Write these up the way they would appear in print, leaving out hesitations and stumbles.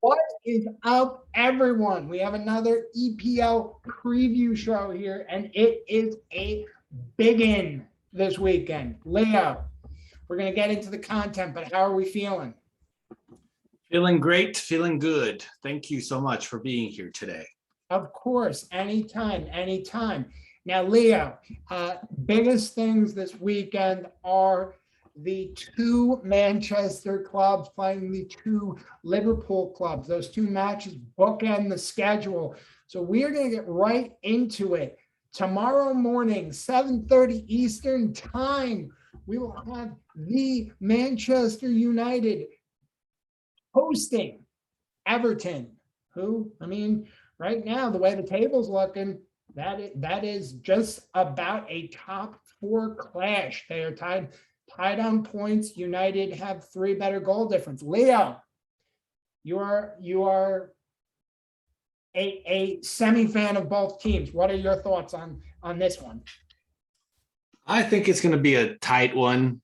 What is up, everyone? We have another EPL preview show here, and it is a biggin this weekend. Leo, we're going to get into the content, but how are we feeling? Feeling great, feeling good. Thank you so much for being here today. Of course, anytime, anytime. Now, Leo, biggest things this weekend are the two Manchester clubs playing the two Liverpool clubs. Those two matches bookend the schedule. So we are going to get right into it. Tomorrow morning, 7:30 Eastern time, we will have the Manchester United hosting Everton, who, right now, the way the table's looking, that is just about a top four clash. They are tied on points. United have 3 better goal difference. Leo, you are a semi-fan of both teams. What are your thoughts on this one? I think it's going to be a tight one.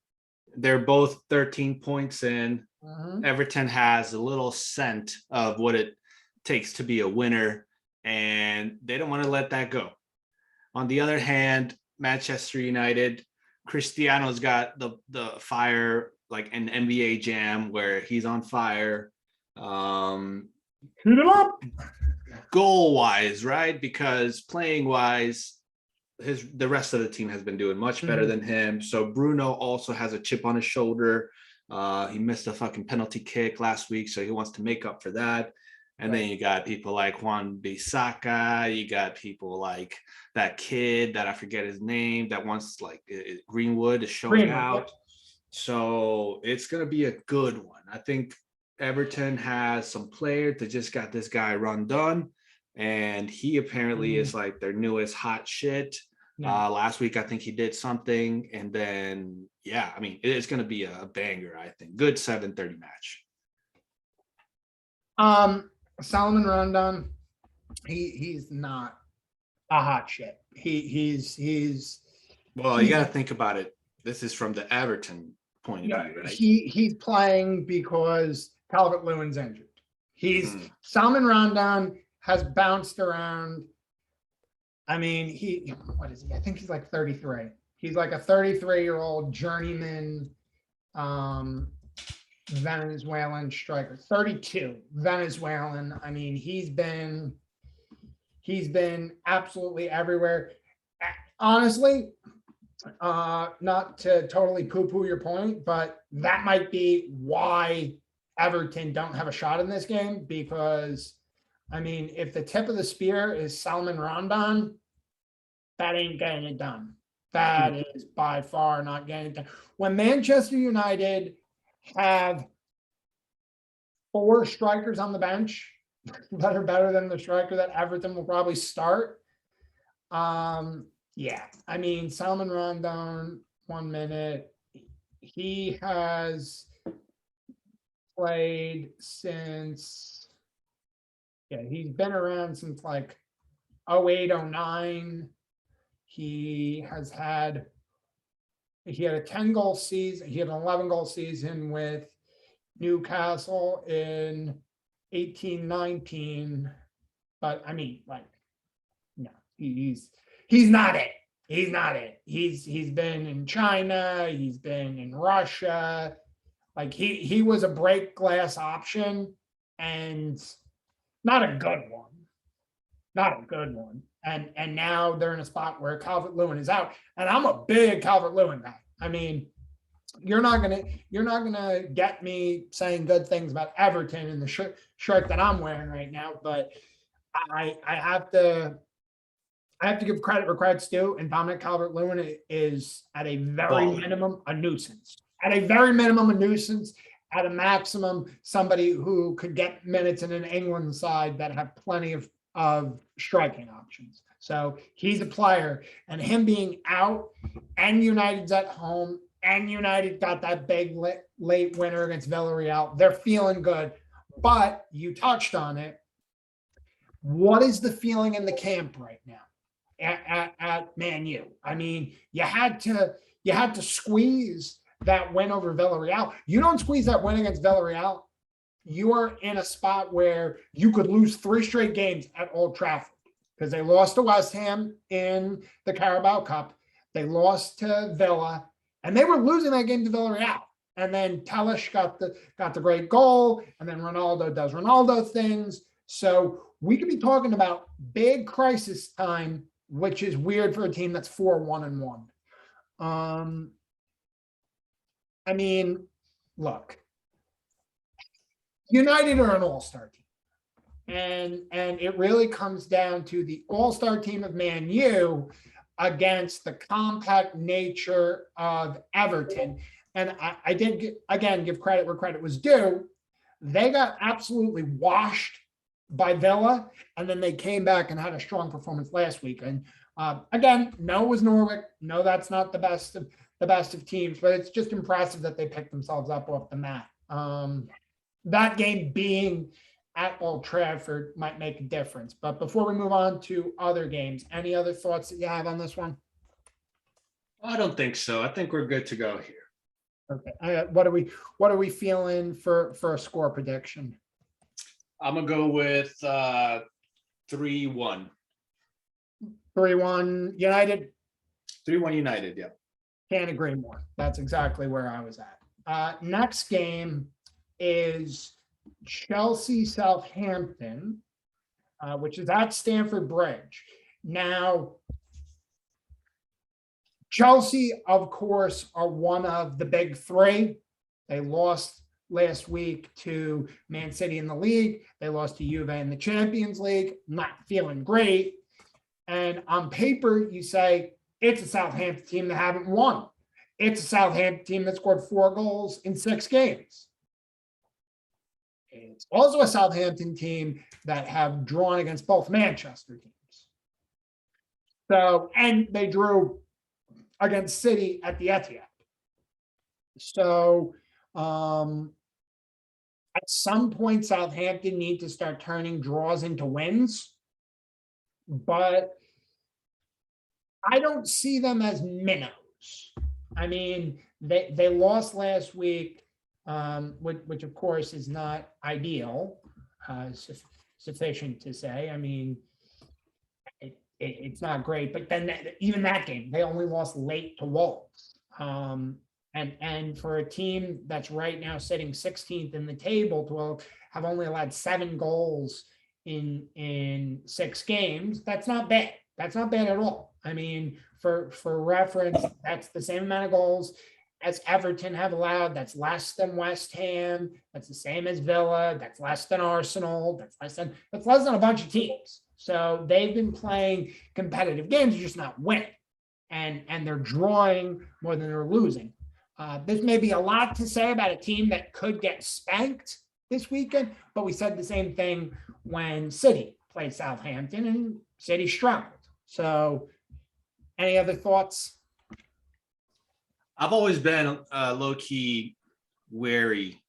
They're both 13 points in. Everton has a little scent of what it takes to be a winner, and they don't want to let that go. On the other hand, Manchester United, Cristiano's got the fire, like an NBA Jam where he's on fire. Shoot it up. Goal wise, right? Because playing wise, the rest of the team has been doing much better than him. So Bruno also has a chip on his shoulder. He missed a fucking penalty kick last week, so he wants to make up for that. And then you got people like Wan-Bissaka. You got people like that kid that I forget his name that wants like Greenwood is showing out. So it's going to be a good one. I think Everton has some players that just got this guy run done. And he apparently is like their newest hot shit. Last week, I think he did something. And then, it's going to be a banger, I think. Good 7:30 match. Salomon Rondon, he's not a hot shit. He's well, you got to think about it. This is from the Everton point of view, right? He's playing because Calvert-Lewin's injured. Salomon Rondon has bounced around. What is he? I think he's like 33. He's like a 33-year-old journeyman Venezuelan striker. 32 Venezuelan. He's been absolutely everywhere. Honestly, not to totally poo-poo your point, but that might be why Everton don't have a shot in this game, because if the tip of the spear is Salomon Rondon, that ain't getting it done. That is by far not getting it done. When Manchester United have 4 strikers on the bench that are better than the striker that Everton will probably start, Salomon Rondon, 1 minute. He has played since, he's been around since like 08, 09. He had a 10-goal season. He had an 11-goal season with Newcastle in 18-19. But no, he's not it. He's not it. He's been in China. He's been in Russia. Like he was a break glass option, and not a good one. Not a good one. And now they're in a spot where Calvert-Lewin is out. And I'm a big Calvert-Lewin guy. You're not gonna get me saying good things about Everton in the shirt that I'm wearing right now, but I have to give credit where credit's due, and Dominic Calvert-Lewin is at a very minimum a nuisance. At a very minimum a nuisance. At a maximum, somebody who could get minutes in an England side that have plenty of striking options. So he's a player, and him being out, and United's at home, and United got that big late winner against Villarreal. They're feeling good, but you touched on it. What is the feeling in the camp right now at Man U? You had to squeeze that win over Villarreal. You don't squeeze that win against Villarreal, you are in a spot where you could lose 3 straight games at Old Trafford because they lost to West Ham in the Carabao Cup. They lost to Villa, and they were losing that game to Villarreal. And then Telish got the great goal, and then Ronaldo does Ronaldo things. So we could be talking about big crisis time, which is weird for a team that's 4-1-1. I mean, look, United are an all-star team. And it really comes down to the all-star team of Man U against the compact nature of Everton. And I did, again, give credit where credit was due. They got absolutely washed by Villa, and then they came back and had a strong performance last week. And again, no, it was Norwich. No, that's not the best of teams, but it's just impressive that they picked themselves up off the mat. That game being at Old Trafford might make a difference. But before we move on to other games, any other thoughts that you have on this one? I don't think so. I think we're good to go here. Okay. What are we feeling for a score prediction? I'm gonna go with 3-1. 3-1 United. 3-1 United. Yeah. Can't agree more. That's exactly where I was at. Next game is Chelsea Southampton, which is at Stamford Bridge. Now, Chelsea, of course, are one of the big three. They lost last week to Man City in the league. They lost to Juve in the Champions League. Not feeling great. And on paper, you say it's a Southampton team that haven't won. It's a Southampton team that scored 4 goals in 6 games. It's also a Southampton team that have drawn against both Manchester teams. So, and they drew against City at the Etihad. So, at some point, Southampton need to start turning draws into wins. But I don't see them as minnows. I mean, they lost last week, which of course is not ideal, sufficient to say. I mean, it's not great. But then even that game, they only lost late to Wolves. And for a team that's right now sitting 16th in the table to have only allowed 7 goals in 6 games, that's not bad. That's not bad at all. I mean, for reference, that's the same amount of goals as Everton have allowed. That's less than West Ham. That's the same as Villa. That's less than Arsenal. That's less than a bunch of teams. So they've been playing competitive games, just not winning, and they're drawing more than they're losing. This may be a lot to say about a team that could get spanked this weekend, but we said the same thing when City played Southampton, and City struggled. So, any other thoughts? I've always been low-key weary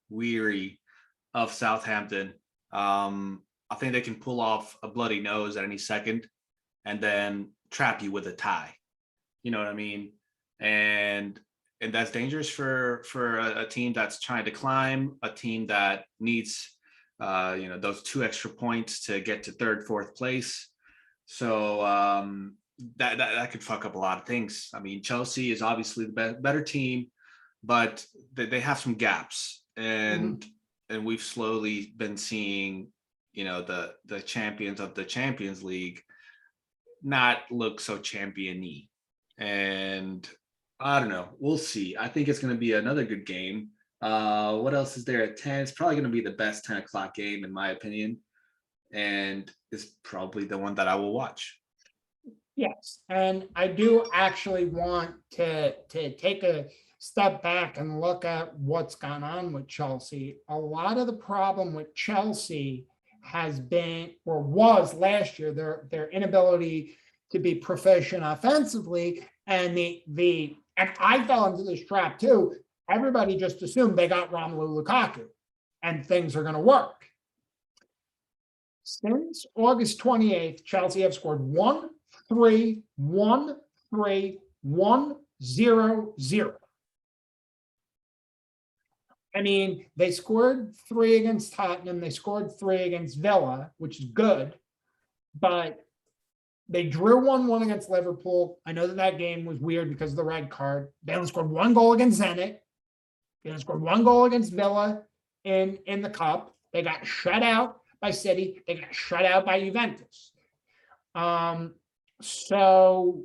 of Southampton. I think they can pull off a bloody nose at any second and then trap you with a tie. You know what I mean? And that's dangerous for a team that's trying to climb, a team that needs those 2 extra points to get to 3rd, 4th place. So that could fuck up a lot of things. I mean, Chelsea is obviously the better team, but they have some gaps, and we've slowly been seeing, the champions of the Champions League not look so champion-y. And I don't know. We'll see. I think it's going to be another good game. What else is there at 10? It's probably going to be the best 10 o'clock game, in my opinion. And it's probably the one that I will watch. Yes. And I do actually want to take a step back and look at what's gone on with Chelsea. A lot of the problem with Chelsea has been, or was last year, their inability to be proficient offensively. And and I fell into this trap too. Everybody just assumed they got Romelu Lukaku and things are going to work. Since August 28th, Chelsea have scored 1-3, 1-3, 1-0-0. I mean, they scored 3 against Tottenham. They scored 3 against Villa, which is good. But they drew 1-1 against Liverpool. I know that game was weird because of the red card. They only scored 1 goal against Zenit. They only scored 1 goal against Villa in the cup. They got shut out by City. They got shut out by Juventus. So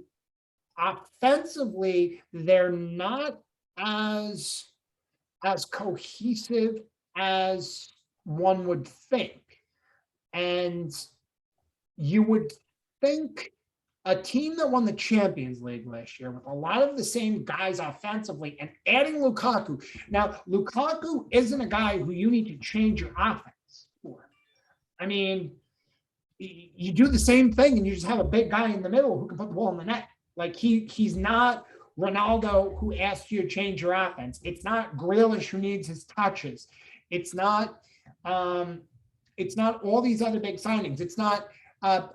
offensively, they're not as cohesive as one would think. And you would think a team that won the Champions League last year with a lot of the same guys offensively and adding Lukaku. Now, Lukaku isn't a guy who you need to change your offense for. I mean, you do the same thing and you just have a big guy in the middle who can put the ball in the net. Like he's not Ronaldo who asks you to change your offense. It's not Grealish who needs his touches. It's not all these other big signings. It's not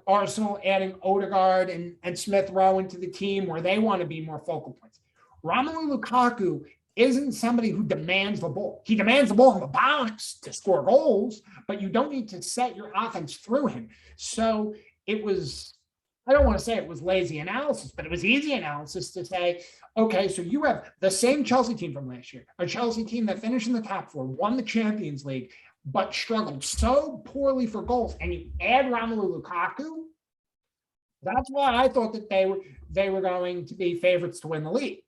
Arsenal adding Odegaard and Smith Rowe into the team where they want to be more focal points. Romelu Lukaku isn't somebody who demands the ball. He demands the ball in the box to score goals, but you don't need to set your offense through him. So it was, I don't want to say it was lazy analysis, but it was easy analysis to say, okay, so you have the same Chelsea team from last year, a Chelsea team that finished in the top 4, won the Champions League, but struggled so poorly for goals, and you add Romelu Lukaku. That's why I thought that they were going to be favorites to win the league.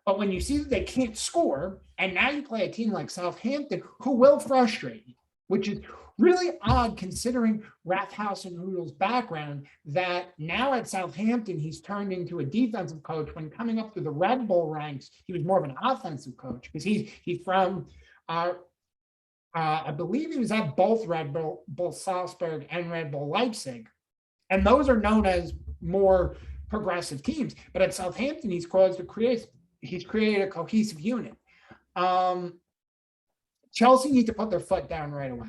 But when you see that they can't score, and now you play a team like Southampton, who will frustrate you, which is really odd considering Rathaus and Hoodle's background, that now at Southampton, he's turned into a defensive coach. When coming up through the Red Bull ranks, he was more of an offensive coach because he's from, I believe he was at both Red Bull Salzburg and Red Bull Leipzig. And those are known as more progressive teams. But at Southampton, he's created a cohesive unit. Chelsea need to put their foot down right away.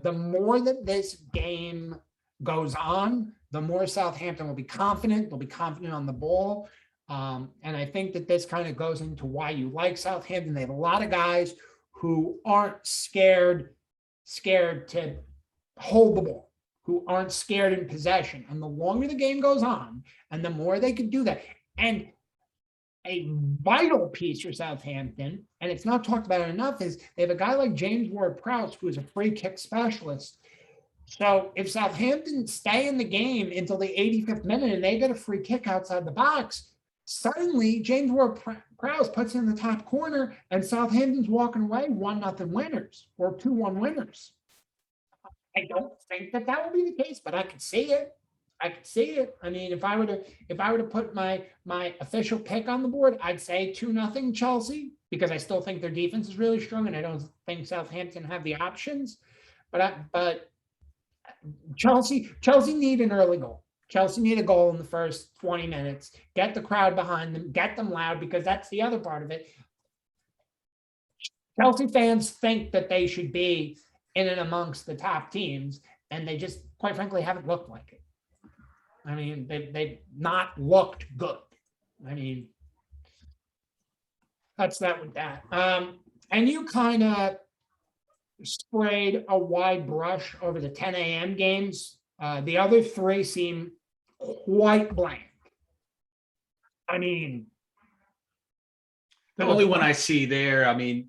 The more that this game goes on, the more Southampton will be confident. They'll be confident on the ball. And I think that this kind of goes into why you like Southampton. They have a lot of guys who aren't scared to hold the ball, who aren't scared in possession. And the longer the game goes on, and the more they can do that. And a vital piece for Southampton, and it's not talked about enough, is they have a guy like James Ward-Prowse, who is a free kick specialist. So if Southampton stay in the game until the 85th minute and they get a free kick outside the box, suddenly James Ward-Prowse puts in the top corner and Southampton's walking away 1-0 winners or 2-1 winners. I don't think that will be the case, but I could see it. I mean, if I were to put my official pick on the board, I'd say 2-0 Chelsea, because I still think their defense is really strong, and I don't think Southampton have the options. But Chelsea need an early goal. Chelsea need a goal in the first 20 minutes. Get the crowd behind them. Get them loud, because that's the other part of it. Chelsea fans think that they should be in and amongst the top teams, and they just, quite frankly, haven't looked like it. I mean, they've not looked good. I mean, that's that with that. And you kind of sprayed a wide brush over the 10 a.m. games. The other 3 seem quite blank. I mean, the only one I see there, I mean,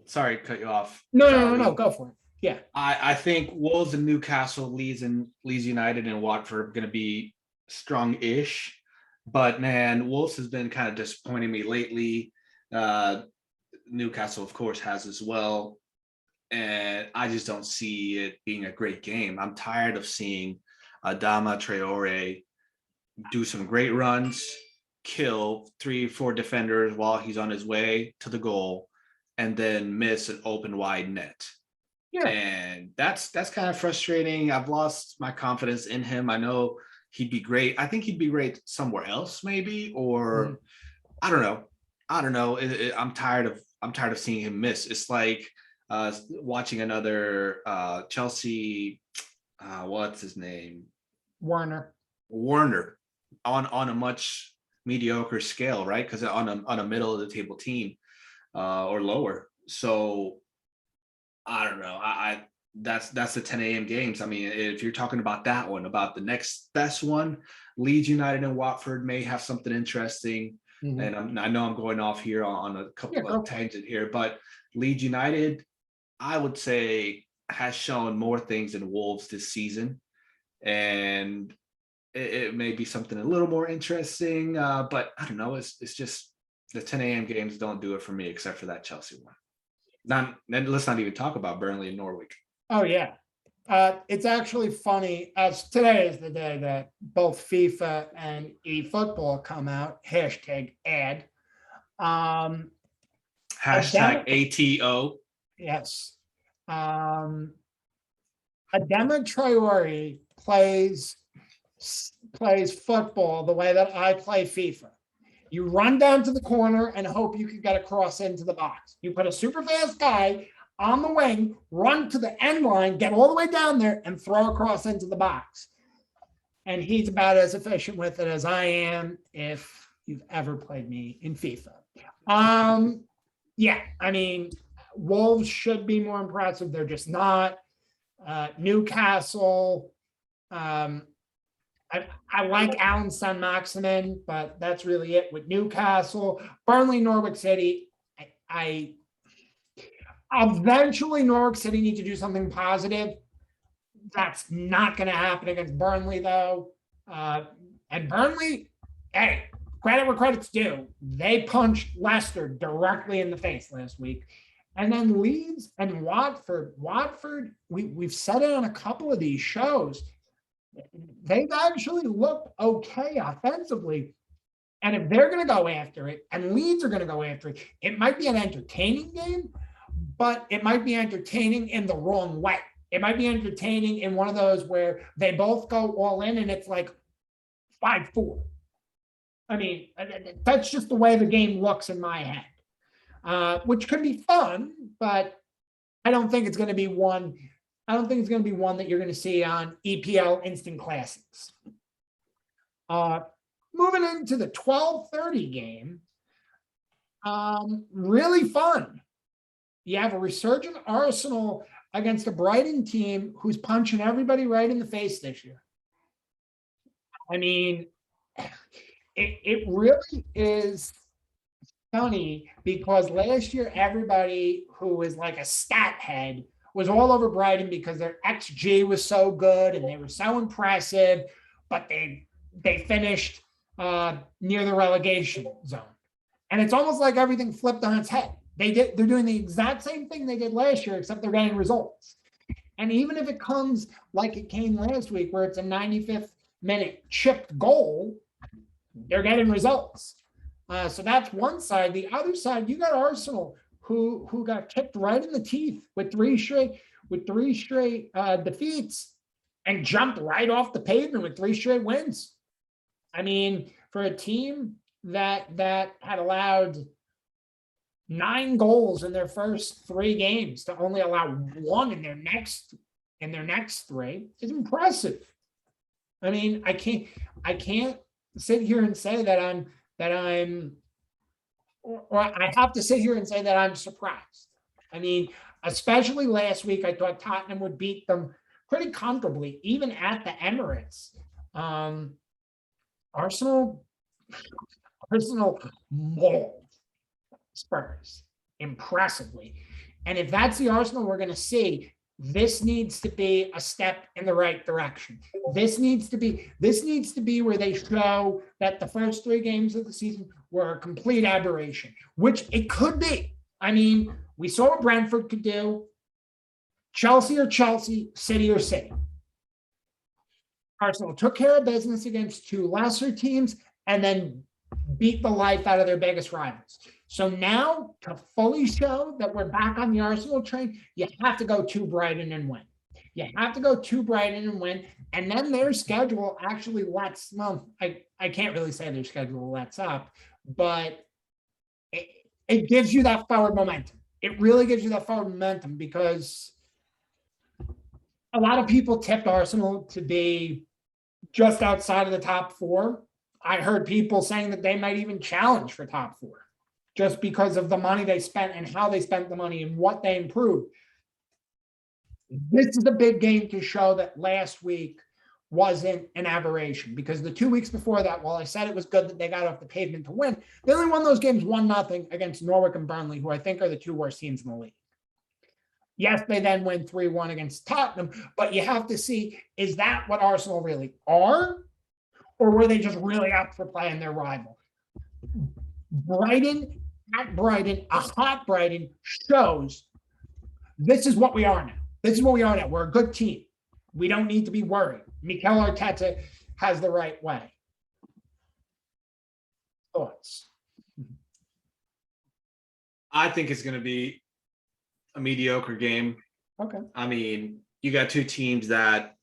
sorry to cut you off. No, go for it. Yeah, I think Wolves and Newcastle, Leeds United and Watford are going to be strong-ish, but man, Wolves has been kind of disappointing me lately. Newcastle, of course, has as well, and I just don't see it being a great game. I'm tired of seeing Adama Traore do some great runs, kill 3-4 defenders while he's on his way to the goal, and then miss an open wide net. Yeah. And that's kind of frustrating. I've lost my confidence in him. I know he'd be great. I think he'd be great somewhere else, maybe, or I don't know. I'm tired of seeing him miss. It's like watching another Chelsea. What's his name? Werner on a much mediocre scale, right? Because on a middle of the table team or lower. So I don't know. That's the 10 a.m. games. I mean, if you're talking about that one, about the next best one, Leeds United and Watford may have something interesting. Mhm. And I know I'm going off here on a couple go of tangent here, but Leeds United, I would say, has shown more things than Wolves this season, and it may be something a little more interesting. But I don't know. It's just the 10 a.m. games don't do it for me, except for that Chelsea one. Let's not even talk about Burnley and Norwich. Oh yeah. It's actually funny, as today is the day that both FIFA and eFootball come out, #ad. Hashtag ATO. Yes. Adama Traore plays football the way that I play FIFA. You run down to the corner and hope you can get a cross into the box. You put a super fast guy on the wing, run to the end line, get all the way down there, and throw a cross into the box. And he's about as efficient with it as I am, if you've ever played me in FIFA. Yeah, I mean, Wolves should be more impressive. They're just not. Newcastle, I like Alan Saint-Maximin, but that's really it with Newcastle. Burnley, Norwich City, I eventually Norwich City need to do something positive. That's not going to happen against Burnley, though. And Burnley, hey, credit where credit's due. They punched Leicester directly in the face last week. And then Leeds and Watford. Watford, we've said it on a couple of these shows. They've actually looked okay offensively. And if they're going to go after it, and Leeds are going to go after it, it might be an entertaining game, but it might be entertaining in the wrong way. It might be entertaining in one of those where they both go all in and it's like 5-4. I mean, that's just the way the game looks in my head, which could be fun, but I don't think it's going to be one. I don't think it's going to be one that you're going to see on EPL Instant Classics. Moving into the 12:30 game, really fun. You have a resurgent Arsenal against a Brighton team who's punching everybody right in the face this year. I mean, it really is funny because last year everybody who was like a stat head was all over Brighton because their XG was so good and they were so impressive, but they finished near the relegation zone. And it's almost like everything flipped on its head. They're doing the exact same thing they did last year, except they're getting results. And even if it comes like it came last week, where it's a 95th minute chipped goal, they're getting results. So that's one side. The other side, you got Arsenal, who got kicked right in the teeth with three straight defeats and jumped right off the pavement with 3 straight wins. I mean, for a team that had allowed 9 goals in their first 3 games to only allow 1 in their next 3 is impressive. I mean, I can't sit here and say that I'm or I have to sit here and say that I'm surprised. I mean, especially last week, I thought Tottenham would beat them pretty comfortably, even at the Emirates. Arsenal mauled Spurs impressively. And if that's the Arsenal we're going to see, this needs to be a step in the right direction. This needs to be where they show that the first 3 games of the season were a complete aberration, which it could be. I mean, we saw what Brentford could do. Chelsea or Chelsea, City or City. Arsenal took care of business against 2 lesser teams and then beat the life out of their biggest rivals. So now, to fully show that we're back on the Arsenal train, you have to go to Brighton and win. You have to go to Brighton and win. And then their schedule actually lets, well, I can't really say their schedule lets up, but it gives you that forward momentum. It really gives you that forward momentum because a lot of people tipped Arsenal to be just outside of the top 4. I heard people saying that they might even challenge for top 4. just because of the money they spent and how they spent the money and what they improved. This is a big game to show that last week wasn't an aberration, because the 2 weeks before that, while I said it was good that they got off the pavement to win, they only won those games 1-0 against Norwich and Burnley, who I think are the two worst teams in the league. Yes, they then win 3-1 against Tottenham, but you have to see, is that what Arsenal really are? Or were they just really up for playing their rival? Brighton at Brighton, a hot Brighton, shows this is what we are now. This is what we are now. We're a good team. We don't need to be worried. Mikel Arteta has the right way. Thoughts? I think it's going to be a mediocre game. Okay. I mean, you got two teams that,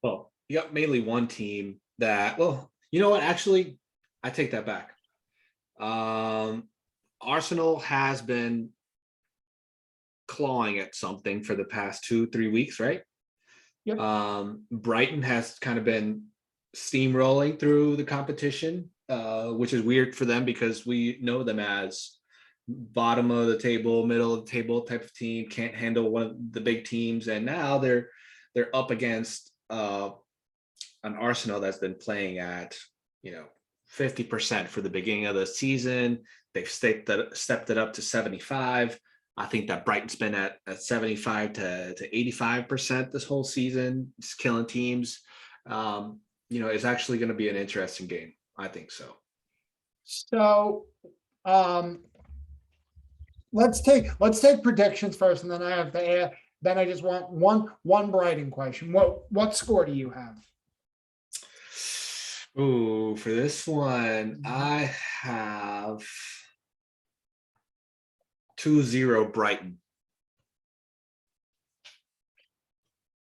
well, you got mainly one team that, well, you know what? Actually, I take that back. Arsenal has been clawing at something for the past 2-3 weeks, right? Yep. Brighton has kind of been steamrolling through the competition, which is weird for them because we know them as bottom of the table, middle of the table type of team, can't handle one of the big teams, and now they're up against an Arsenal that's been playing at 50% for the beginning of the season. They've stepped it up to 75. I think that Brighton's been at 75 to 85% this whole season, just killing teams. It's actually going to be an interesting game. I think so. So let's take predictions first, and then I have to add. Then I just want one Brighton question. What score do you have? Ooh, for this one, I have 2-0 Brighton.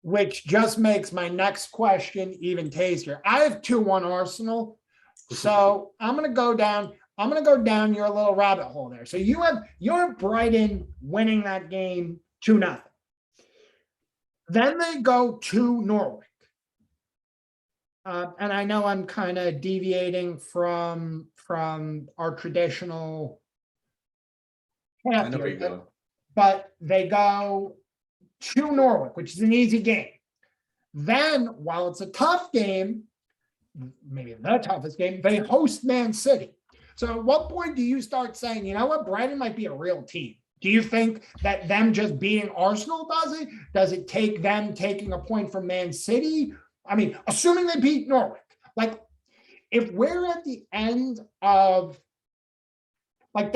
Which just makes my next question even tastier. I have 2-1 Arsenal. So I'm gonna go down your little rabbit hole there. So you have your Brighton winning that game 2-0. Then they go to Norwich. And I know I'm kind of deviating from our traditional path, I know where you go. but they go to Norwich, which is an easy game. Then, while it's a tough game, maybe the toughest game, they host Man City. So at what point do you start saying, you know what, Brighton might be a real team? Do you think that them just beating Arsenal does it? Does it take them taking a point from Man City? I mean, assuming they beat Norwich, like if we're at the end of like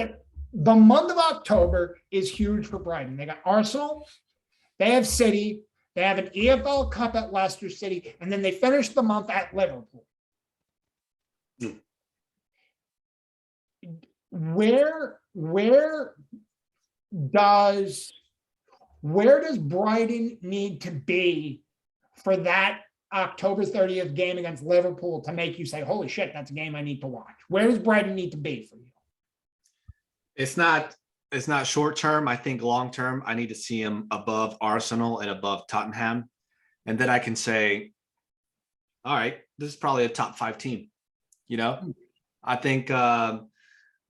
the month of October is huge for Brighton. They got Arsenal, they have City, they have an EFL Cup at Leicester City, and then they finish the month at Liverpool. Where does Brighton need to be for that October 30th game against Liverpool to make you say, holy shit, that's a game I need to watch? Where does Brighton need to be for you? It's not short term. I think long term, I need to see him above Arsenal and above Tottenham. And then I can say, all right, this is probably a top 5 team. I think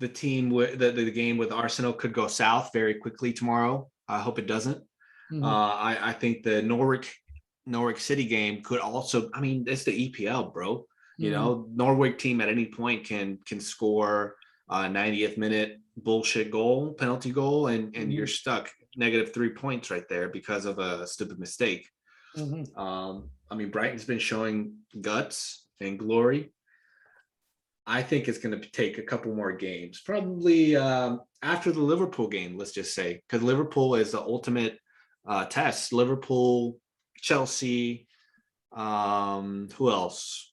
the team with the game with Arsenal could go south very quickly tomorrow. I hope it doesn't. Mm-hmm. I think the Norwich City game could also, I mean, it's the EPL, bro. Norwich team at any point can score a 90th minute bullshit penalty goal, and you're stuck -3 points right there because of a stupid mistake. I mean, Brighton's been showing guts and glory. I think it's going to take a couple more games, probably after the Liverpool game, let's just say, because Liverpool is the ultimate test. Liverpool, Chelsea, who else?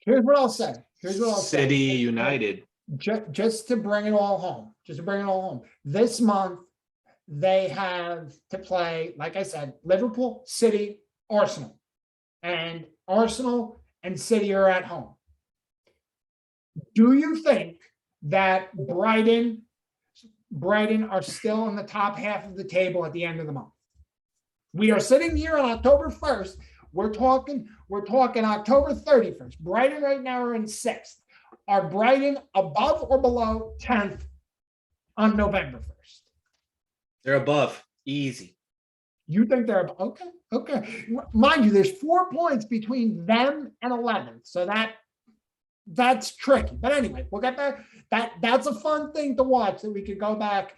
Here's what I'll say. City, United. Just to bring it all home. This month, they have to play, like I said, Liverpool, City, Arsenal. And Arsenal and City are at home. Do you think that Brighton are still in the top half of the table at the end of the month? We are sitting here on October 1st. We're talking October 31st. Brighton right now are in 6th. Are Brighton above or below 10th on November 1st? They're above. Easy. You think they're above? Okay. Mind you, there's 4 points between them and 11th. So that's tricky. But anyway, we'll get there. That's a fun thing to watch that we could go back.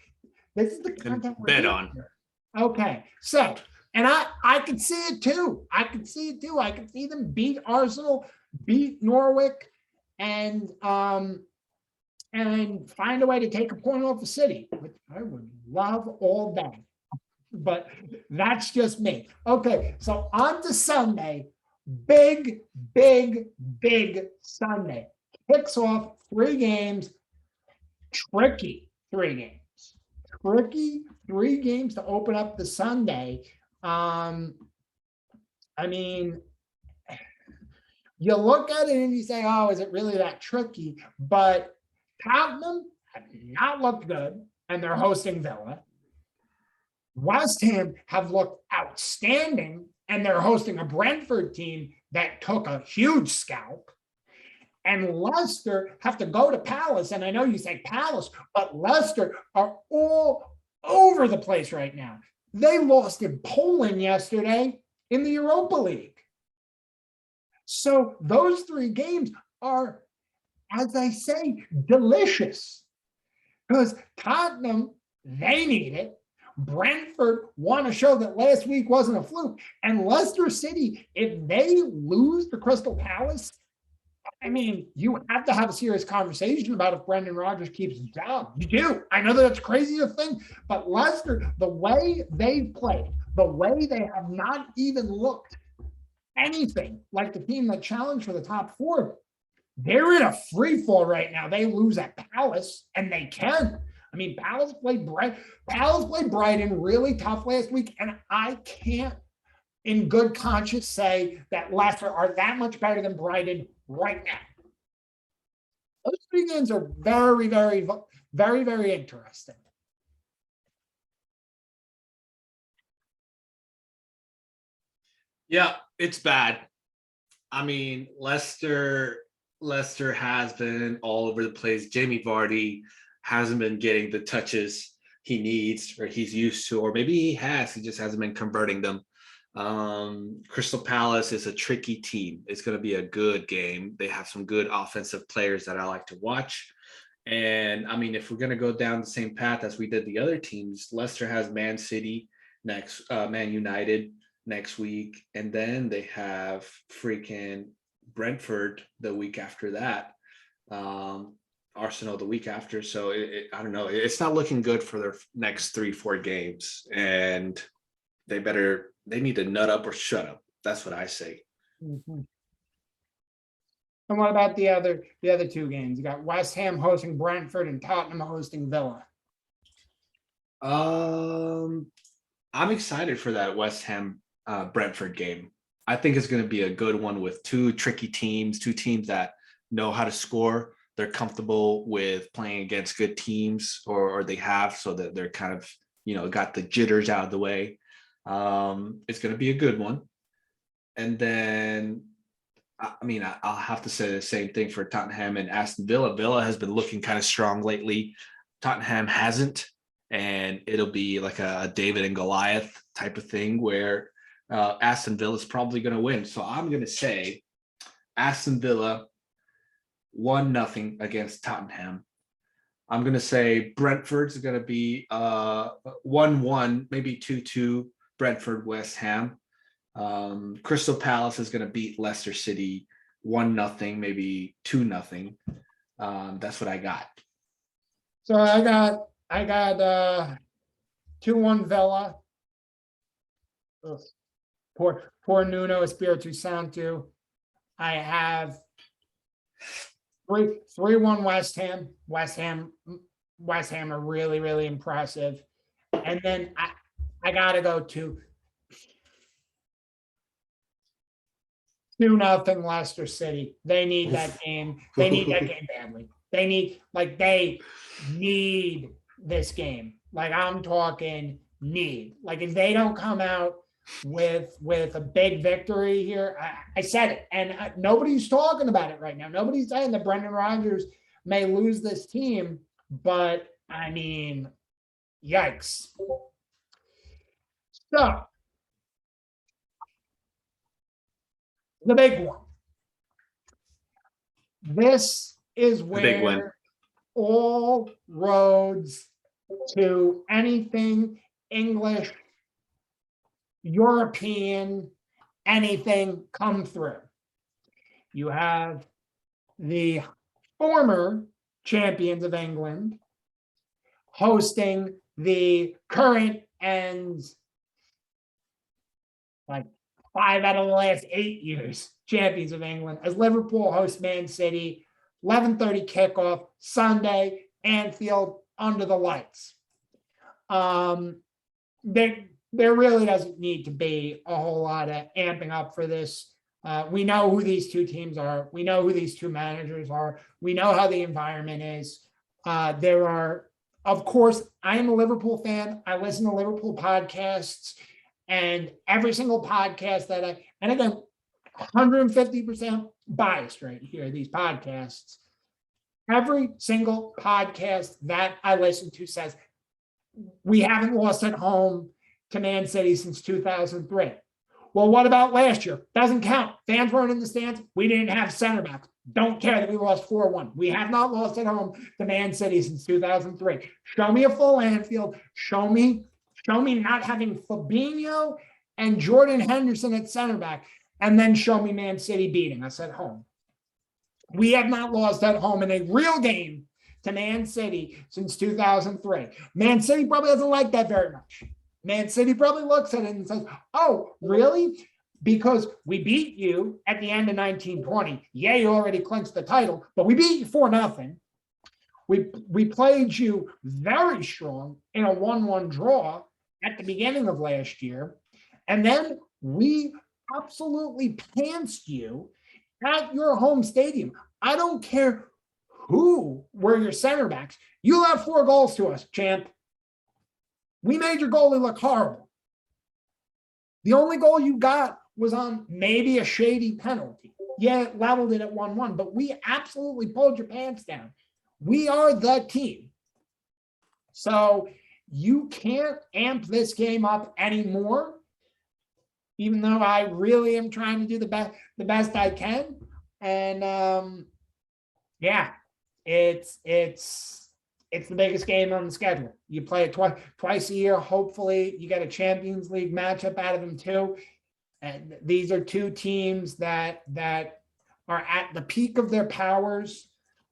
This is the content we're bet doing on. here. Okay. So, and I can see it too. I can see them beat Arsenal, beat Norwich, and find a way to take a point off the City, which I would love all day. But that's just me. Okay, so on to Sunday. Big Sunday. Kicks off 3 games. Tricky 3 games. Tricky 3 games to open up the Sunday. I mean, you look at it and you say, oh, is it really that tricky? But Tottenham have not looked good, and they're hosting Villa. West Ham have looked outstanding, and they're hosting a Brentford team that took a huge scalp. And Leicester have to go to Palace. And I know you say Palace, but Leicester are all over the place right now. They lost in Poland yesterday in the Europa League. So those 3 games are, as I say, delicious. Because Tottenham, they need it. Brentford want to show that last week wasn't a fluke. And Leicester City, if they lose to Crystal Palace, I mean, you have to have a serious conversation about if Brendan Rodgers keeps his job. You do. I know that's crazy to think, but Leicester, the way they've played, the way they have not even looked anything like the team that challenged for the top 4, they're in a free fall right now. They lose at Palace, and they can. I mean, Palace played Brighton really tough last week, and I can't, in good conscience, say that Leicester are that much better than Brighton right now. Those 3 games are very, very, very, very interesting. Yeah, it's bad. I mean, Leicester has been all over the place. Jamie Vardy hasn't been getting the touches he needs or he's used to, or maybe he just hasn't been converting them. Crystal Palace is a tricky team. It's going to be a good game. They have some good offensive players that I like to watch. And I mean, if we're going to go down the same path as we did the other teams, Leicester has Man City next, Man United next week. And then they have freaking Brentford the week after that. Arsenal the week after. So I don't know. It's not looking good for their next 3-4 games. And they need to nut up or shut up. That's what I say. Mm-hmm. And what about the other 2 games? You got West Ham hosting Brentford and Tottenham hosting Villa. I'm excited for that West Ham Brentford game. I think it's going to be a good one with 2 tricky teams, 2 teams that know how to score. They're comfortable with playing against good teams, or they have, so that they're kind of, got the jitters out of the way. It's going to be a good one. And then, I mean, I'll have to say the same thing for Tottenham and Aston Villa. Villa has been looking kind of strong lately. Tottenham hasn't, and it'll be like a David and Goliath type of thing where Aston Villa is probably going to win. So I'm going to say Aston Villa 1-0 against Tottenham. I'm going to say Brentford's going to be 1-1, maybe 2-2, Brentford, West Ham. Crystal Palace is going to beat Leicester City 1-0, maybe 2-0. That's what I got. So I got 2-1 Villa. Ugh. Poor Nuno Espiritu Santo. I have 3-1 West Ham. West Ham are really, really impressive. And then I gotta go to 2-0 Leicester City. They need that game. They need that game badly. They need this game. Like, I'm talking need. Like, if they don't come out with a big victory here. I said it, and nobody's talking about it right now. Nobody's saying that Brendan Rodgers may lose this team, but I mean, yikes. So the big one. This is The big win. where all roads to anything English, European, anything come through. You have the former champions of England hosting the current and like 5 out of the last 8 years champions of England as Liverpool host Man City, 11:30 kickoff Sunday, Anfield under the lights. There really doesn't need to be a whole lot of amping up for this. We know who these two teams are. We know who these two managers are. We know how the environment is. There are, of course, I am a Liverpool fan. I listen to Liverpool podcasts, and every single podcast that and again, 150% biased right here, these podcasts. Every single podcast that I listen to says, we haven't lost at home to Man City since 2003. Well, what about last year? Doesn't count. Fans weren't in the stands. We didn't have center backs. Don't care that we lost 4-1. We have not lost at home to Man City since 2003. Show me a full Anfield. Show me not having Fabinho and Jordan Henderson at center back, and then show me Man City beating us at home. We have not lost at home in a real game to Man City since 2003. Man City probably doesn't like that very much. Man City probably looks at it and says, oh, really? Because we beat you at the end of 1920. Yeah, you already clinched the title, but we beat you 4-0. We played you very strong in a 1-1 draw at the beginning of last year. And then we absolutely pantsed you at your home stadium. I don't care who were your center backs. You have 4 goals to us, champ. We made your goalie look horrible. The only goal you got was on maybe a shady penalty. Yeah, it leveled it at 1-1, but we absolutely pulled your pants down. We are the team. So you can't amp this game up anymore, even though I really am trying to do the best I can. And yeah, it's the biggest game on the schedule. You play it twice a year. Hopefully you get a Champions League matchup out of them too. And these are two teams that are at the peak of their powers.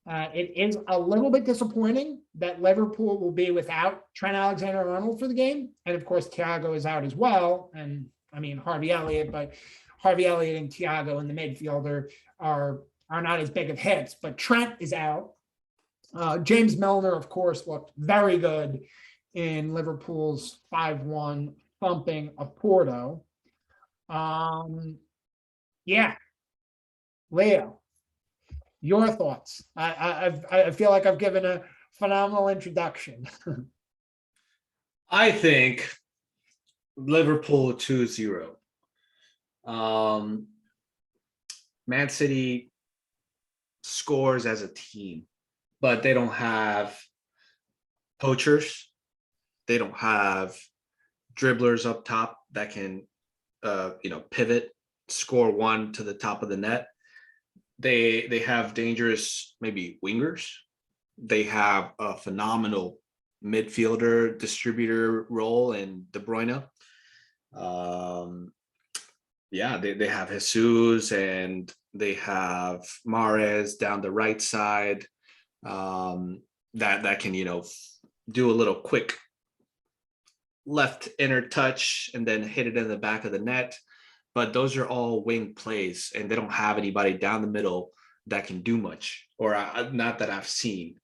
It is a little bit disappointing that Liverpool will be without Trent Alexander-Arnold for the game. And of course, Thiago is out as well. And I mean, Harvey Elliott, but Harvey Elliott and Thiago in the midfielder are not as big of hits, but Trent is out. James Milner, of course, looked very good in Liverpool's 5-1 thumping of Porto. Yeah, Leo, your thoughts? I feel like I've given a phenomenal introduction. I think Liverpool 2-0. Man City scores as a team, but they don't have poachers. They don't have dribblers up top that can, pivot, score one to the top of the net. They have dangerous maybe wingers. They have a phenomenal midfielder distributor role in De Bruyne. They have Jesus and they have Mahrez down the right side. That can do a little quick left inner touch and then hit it in the back of the net. But those are all wing plays, and they don't have anybody down the middle that can do much, or not that I've seen.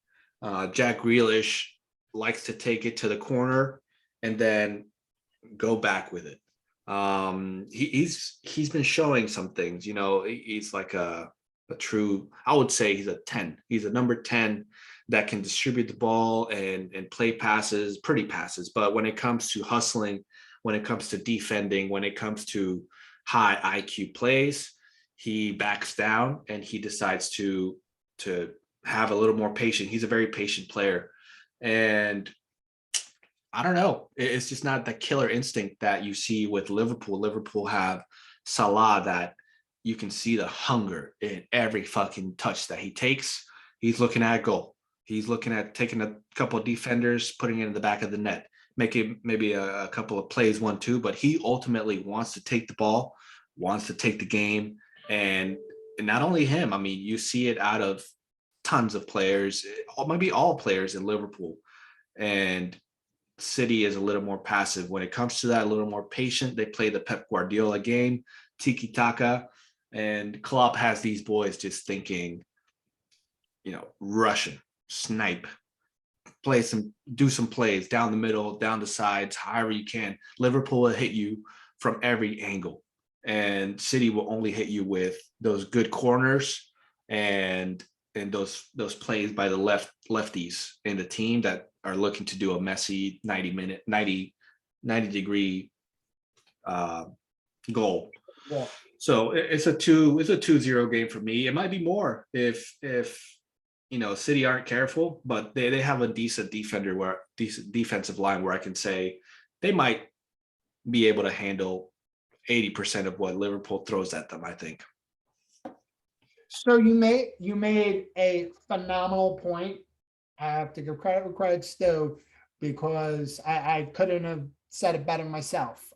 Jack Grealish likes to take it to the corner and then go back with it. He's been showing some things. He's like a true, I would say he's a 10. He's a number 10 that can distribute the ball and play passes, pretty passes. But when it comes to hustling when it comes to defending, when it comes to high IQ plays, he backs down and he decides to have a little more patience. He's a very patient player. And I don't know. It's just not the killer instinct that you see with Liverpool. Liverpool have Salah that you can see the hunger in every fucking touch that he takes. He's looking at a goal. He's looking at taking a couple of defenders, putting it in the back of the net, making maybe a couple of plays, 1-2, but he ultimately wants to take the ball, wants to take the game. And not only him, I mean, you see it out of tons of players, maybe all players in Liverpool. And City is a little more passive when it comes to that, a little more patient. They play the Pep Guardiola game, tiki taka, and Klopp has these boys just thinking, Russian, snipe, do some plays down the middle, down the sides, however you can. Liverpool will hit you from every angle, and City will only hit you with those good corners and those plays by the lefties in the team that are looking to do a messy 90 degree goal. Yeah. So it's a 2-0 game for me. It might be more if City aren't careful, but they have a decent defensive line where I can say they might be able to handle 80% of what Liverpool throws at them, I think. So you made a phenomenal point. I have to give credit where credit's due, because I couldn't have said it better myself.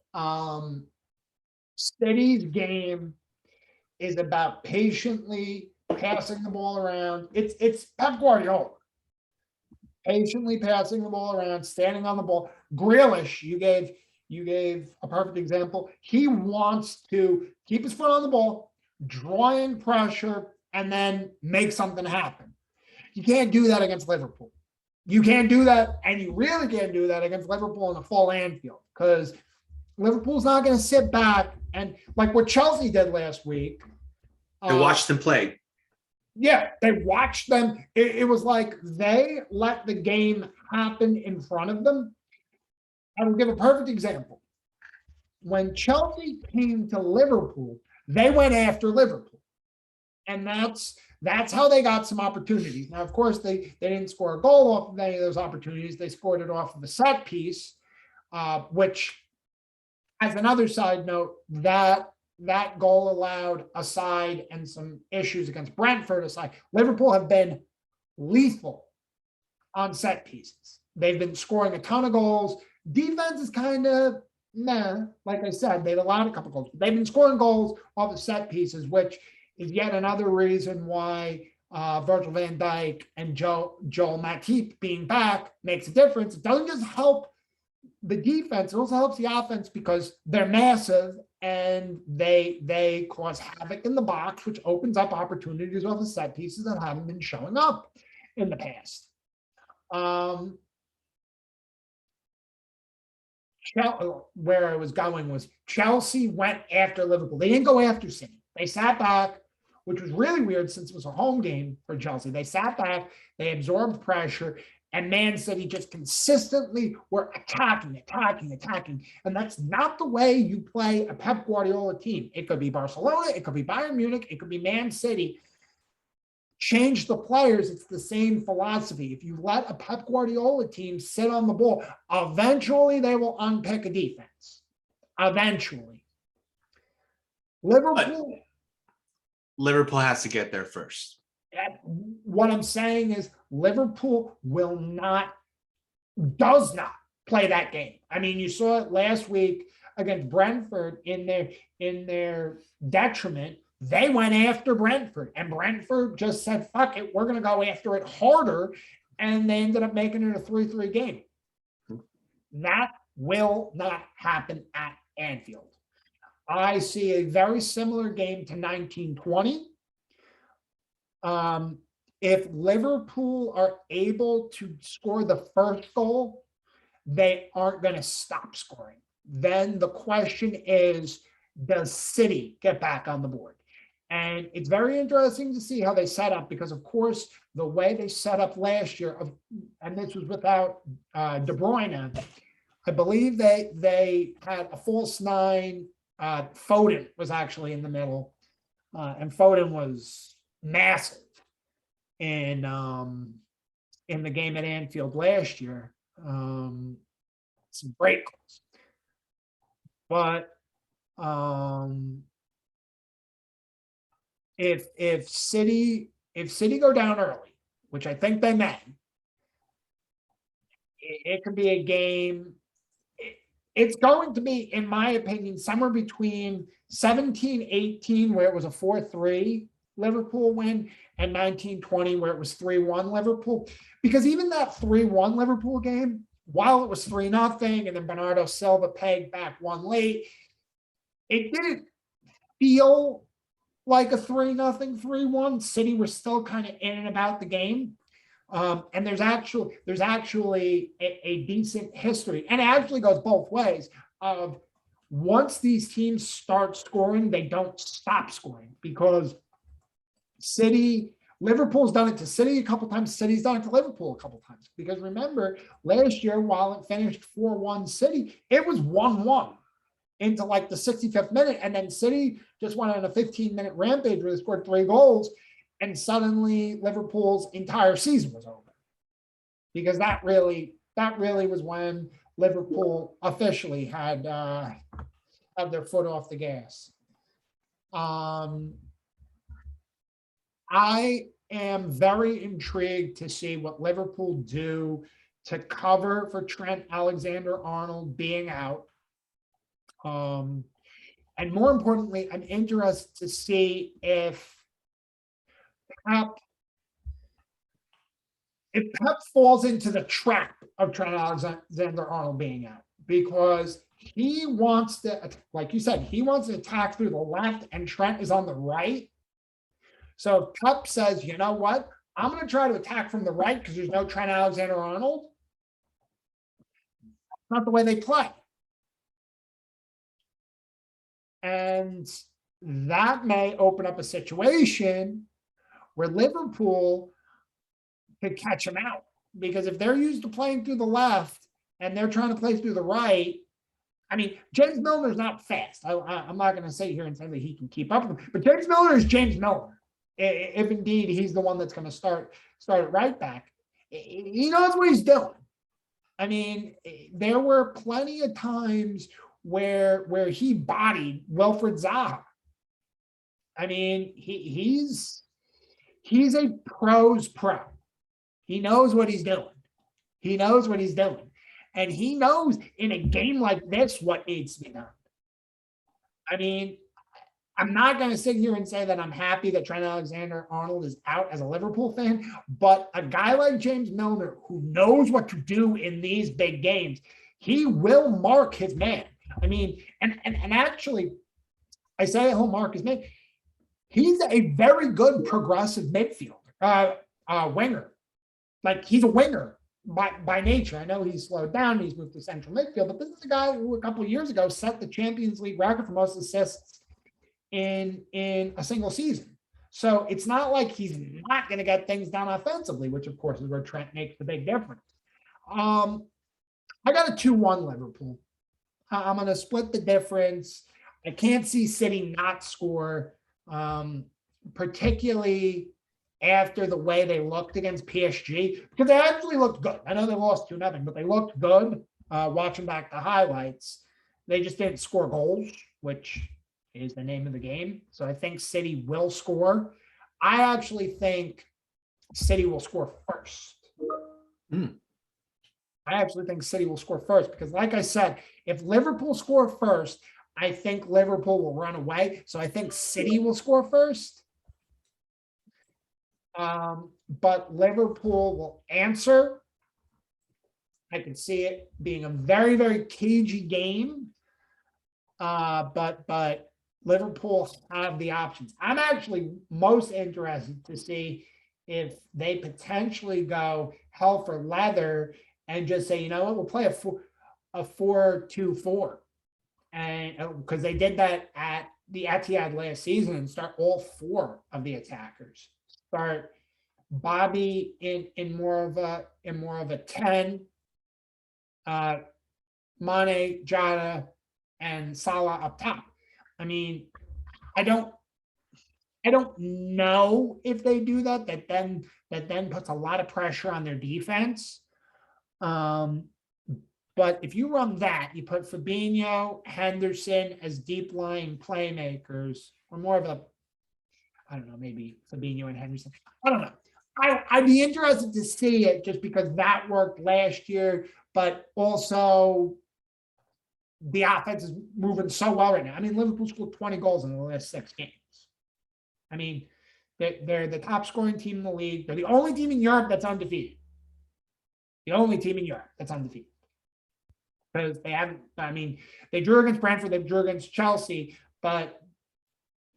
City's game is about patiently passing the ball around. It's Pep Guardiola. Patiently passing the ball around, standing on the ball. Grealish, you gave a perfect example. He wants to keep his foot on the ball, draw in pressure, and then make something happen. You can't do that against Liverpool. You can't do that, and you really can't do that against Liverpool in a full Anfield, because Liverpool's not going to sit back and, like what Chelsea did last week. They watched them play. Yeah, they watched them. It was like they let the game happen in front of them. I will give a perfect example. When Chelsea came to Liverpool, they went after Liverpool. And that's how they got some opportunities. Now, of course, they didn't score a goal off of any of those opportunities. They scored it off of a set piece, which, as another side note, that goal allowed aside, and some issues against Brentford aside, Liverpool have been lethal on set pieces. They've been scoring a ton of goals. Defense is kind of meh. Like I said, they've allowed a couple goals. They've been scoring goals off of set pieces, which is yet another reason why Virgil van Dijk and Joel Matip being back makes a difference. It doesn't just help the defense, it also helps the offense, because they're massive and they cause havoc in the box, which opens up opportunities off the set pieces that haven't been showing up in the past. Where I was going was Chelsea went after Liverpool. They didn't go after City. They sat back, which was really weird since it was a home game for Chelsea. They sat back, they absorbed pressure, and Man City just consistently were attacking. And that's not the way you play a Pep Guardiola team. It could be Barcelona, it could be Bayern Munich, it could be Man City. Change the players, it's the same philosophy. If you let a Pep Guardiola team sit on the ball, eventually they will unpick a defense. Eventually. Liverpool has to get there first. What I'm saying is Liverpool does not play that game. I mean, you saw it last week against Brentford in their detriment. They went after Brentford, and Brentford just said, fuck it, we're going to go after it harder, and they ended up making it a 3-3 game. That will not happen at Anfield. I see a very similar game to 1920. If Liverpool are able to score the first goal, they aren't going to stop scoring. Then the question is, does City get back on the board? And it's very interesting to see how they set up, because, of course, the way they set up last year, and this was without De Bruyne, I believe they had a false nine. Foden was actually in the middle, and Foden was massive in the game at Anfield last year. Some great goals, but if City go down early, which I think they may, it could be a game. It's going to be, in my opinion, somewhere between 17-18, where it was a 4-3 Liverpool win, and 19-20, where it was 3-1 Liverpool. Because even that 3-1 Liverpool game, while it was 3-0, and then Bernardo Silva pegged back one late, it didn't feel like a 3-0, 3-1. City were still kind of in and about the game. And there's actually a decent history, and it actually goes both ways, of once these teams start scoring, they don't stop scoring, because Liverpool's done it to City a couple times, City's done it to Liverpool a couple times. Because remember, last year, while it finished 4-1 City, it was 1-1 into like the 65th minute, and then City just went on a 15-minute rampage where they scored 3 goals. And suddenly Liverpool's entire season was over, because that really was when Liverpool officially had their foot off the gas. I am very intrigued to see what Liverpool do to cover for Trent Alexander-Arnold being out. And more importantly, I'm interested to see if Pep falls into the trap of Trent Alexander-Arnold being out, because he wants to, like you said, he wants to attack through the left, and Trent is on the right. So if Pep says, you know what, I'm going to try to attack from the right because there's no Trent Alexander-Arnold, it's not the way they play. And that may open up a situation where Liverpool could catch him out, because if they're used to playing through the left and they're trying to play through the right, I mean, James Milner's not fast. I'm not going to sit here and say that he can keep up with him, but James Milner is James Milner. If indeed he's the one that's going to start at right back, he knows what he's doing. I mean, there were plenty of times where he bodied Wilfred Zaha. I mean, he's a pro's pro. He knows what he's doing. He knows what he's doing. And he knows in a game like this what needs to be done. I mean, I'm not going to sit here and say that I'm happy that Trent Alexander-Arnold is out as a Liverpool fan, but a guy like James Milner, who knows what to do in these big games, he will mark his man. I mean, and actually, I say he'll mark his man. He's a very good progressive midfielder, winger. Like, he's a winger by nature. I know he's slowed down, he's moved to central midfield, but this is a guy who a couple of years ago set the Champions League record for most assists in a single season. So it's not like he's not going to get things done offensively, which of course is where Trent makes the big difference. I got a 2-1 Liverpool. I'm going to split the difference. I can't see City not score, particularly after the way they looked against PSG, because they actually looked good. I know they lost 2-0, but they looked good. Watching back the highlights, they just didn't score goals, which is the name of the game. So I think City will score. I actually think City will score first. I actually think City will score first, because like I said, if Liverpool score first, I think Liverpool will run away. So I think City will score first. But Liverpool will answer. I can see it being a very, very cagey game. But Liverpool have the options. I'm actually most interested to see if they potentially go hell for leather and just say, you know what, we'll play a 4-2-4. And because they did that at the Etihad last season, and start all 4 of the attackers. Start Bobby in more of a 10, Mane, Jota, and Salah up top. I mean, I don't know if they do that. That then puts a lot of pressure on their defense. But if you run that, you put Fabinho, Henderson as deep lying playmakers, or more of a, I don't know, maybe Fabinho and Henderson. I don't know. I'd be interested to see it just because that worked last year, but also the offense is moving so well right now. I mean, Liverpool scored 20 goals in the last 6 games. I mean, they're the top scoring team in the league. They're the only team in Europe that's undefeated. The only team in Europe that's undefeated. Because they haven't, I mean, they drew against Brentford, they drew against Chelsea, but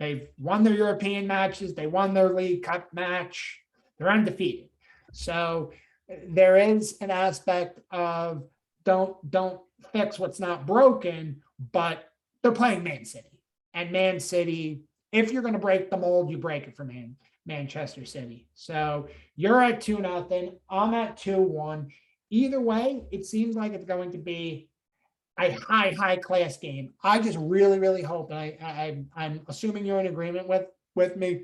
they've won their European matches, they won their League Cup match, they're undefeated. So there is an aspect of don't fix what's not broken, but they're playing Man City. And Man City, if you're going to break the mold, you break it for Manchester City. So you're at 2-0, I'm at 2-1. Either way, it seems like it's going to be a high class game. I just really, really hope, and I'm assuming you're in agreement with me.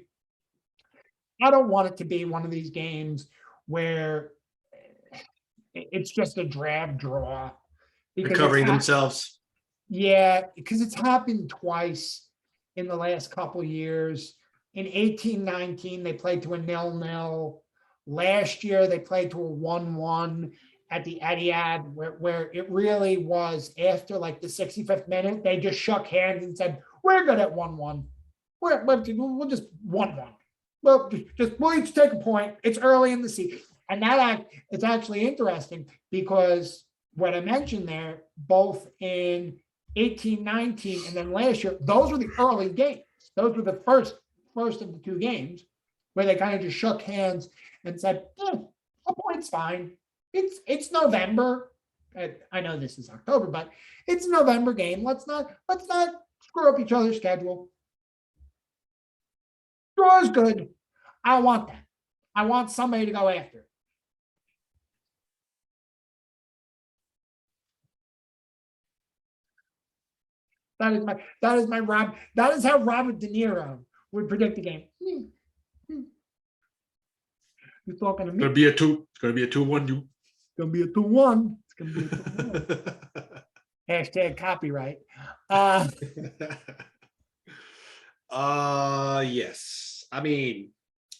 I don't want it to be one of these games where it's just a drab draw. Recovering themselves. Yeah, because it's happened twice in the last couple years. In 18-19, they played to a 0-0. Last year, they played to a 1-1 at the Etihad, where it really was after like the 65th minute, they just shook hands and said, "We're good at 1-1. We'll just 1-1. We'll each take a point. It's early in the season." And it's actually interesting because what I mentioned there, both in 18-19 and then last year, those were the early games. Those were the first of the 2 games where they kind of just shook hands and said, "A point's fine. It's November. I know this is October, but it's a November game. Let's not screw up each other's schedule. Draw is good. I want that. I want somebody to go after it." That is how Robert De Niro would predict the game. You're talking to me. It's gonna be a 2-1. It's gonna be a 2-1. It's gonna be a 2-1. Hashtag copyright. Yes. I mean,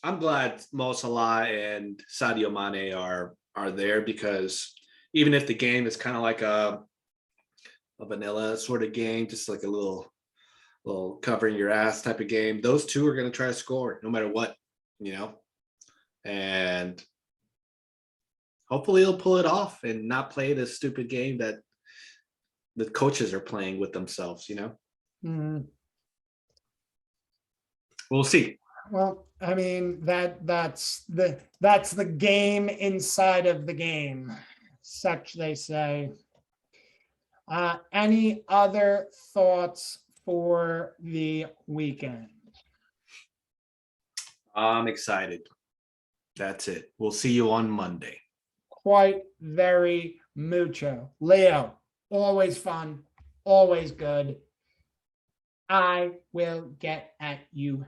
I'm glad Mo Salah and Sadio Mane are there, because even if the game is kind of like a vanilla sort of game, just like a little covering your ass type of game, those two are going to try to score no matter what, and hopefully he'll pull it off and not play this stupid game that the coaches are playing with themselves, We'll see. Well, I mean, that's the game inside of the game, such they say. Any other thoughts for the weekend? I'm excited. That's it. We'll see you on Monday. Quite very mucho. Leo, always fun, always good. I will get at you